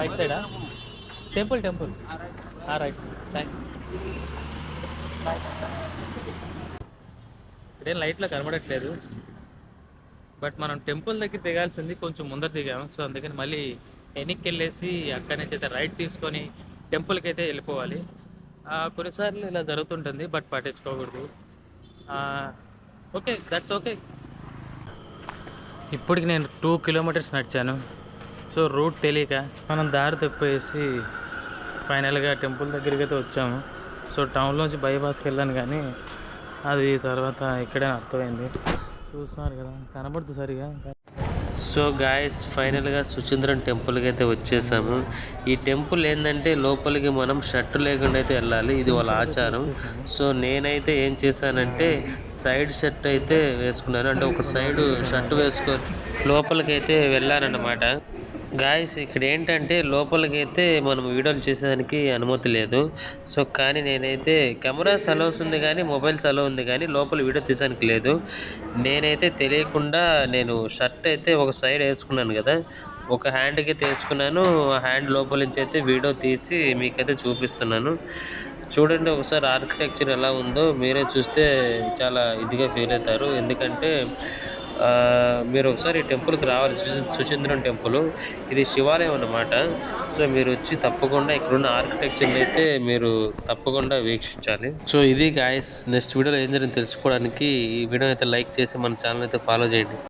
Right సైడా temple temple right thank ఇక్కడేం లైట్లో కనబడట్లేదు. బట్ మనం టెంపుల్ దగ్గర దిగాల్సింది కొంచెం ముందర దిగాము. సో అందుకని మళ్ళీ వెనక్కి వెళ్ళేసి అక్కడి నుంచి అయితే రైట్ తీసుకొని టెంపుల్కి అయితే వెళ్ళిపోవాలి. కొన్నిసార్లు ఇలా జరుగుతుంటుంది, బట్ పట్టించుకోకూడదు. Okay, that's okay. ఇప్పటికి నేను 2 కిలోమీటర్స్ నడిచాను. సో రూట్ తెలియక మనం దారి తప్పేసి ఫైనల్గా టెంపుల్ దగ్గరికి అయితే వచ్చాము. సో టౌన్లోంచి బైపాస్కి వెళ్ళాను, కానీ అది తర్వాత ఇక్కడే అర్థమైంది. చూస్తున్నారు కదా, కనబడుతుంది సరిగా. సో గాయస్, ఫైనల్గా సుచంద్రం టెంపుల్కి అయితే వచ్చేసాము. ఈ టెంపుల్ ఏంటంటే లోపలికి మనం షర్ట్ లేకుండా అయితే వెళ్ళాలి, ఇది వాళ్ళ ఆచారం. సో నేనైతే ఏం చేశానంటే సైడ్ షర్ట్ అయితే వేసుకున్నాను, అంటే ఒక సైడ్ షర్ట్ వేసుకొని లోపలికి అయితే వెళ్ళానన్నమాట. గాయస్, ఇక్కడ ఏంటంటే లోపలికి అయితే మనం వీడియోలు చేసేదానికి అనుమతి లేదు. సో కానీ నేనైతే కెమెరాస్ అలౌస్ ఉంది, కానీ మొబైల్స్ అలౌ ఉంది, కానీ లోపల వీడియో తీసానికి లేదు. నేనైతే తెలియకుండా నేను షర్ట్ అయితే ఒక సైడ్ వేసుకున్నాను కదా, ఒక హ్యాండ్కి అయితే వేసుకున్నాను. ఆ హ్యాండ్ లోపల నుంచి అయితే వీడియో తీసి మీకైతే చూపిస్తున్నాను. చూడండి ఒకసారి ఆర్కిటెక్చర్ ఎలా ఉందో, మీరే చూస్తే చాలా ఇదిగా ఫీల్ అవుతారు. ఎందుకంటే మీరు ఒకసారి ఈ టెంపుల్కి రావాలి, సుచంద్రం టెంపుల్. ఇది శివాలయం అన్నమాట. సో మీరు వచ్చి తప్పకుండా ఇక్కడున్న ఆర్కిటెక్చర్ని అయితే మీరు తప్పకుండా వీక్షించాలి. సో ఇది గాయస్, నెక్స్ట్ వీడియోలో ఏం జరిగింది తెలుసుకోవడానికి ఈ వీడియోని అయితే లైక్ చేసి మన ఛానల్ అయితే ఫాలో చేయండి.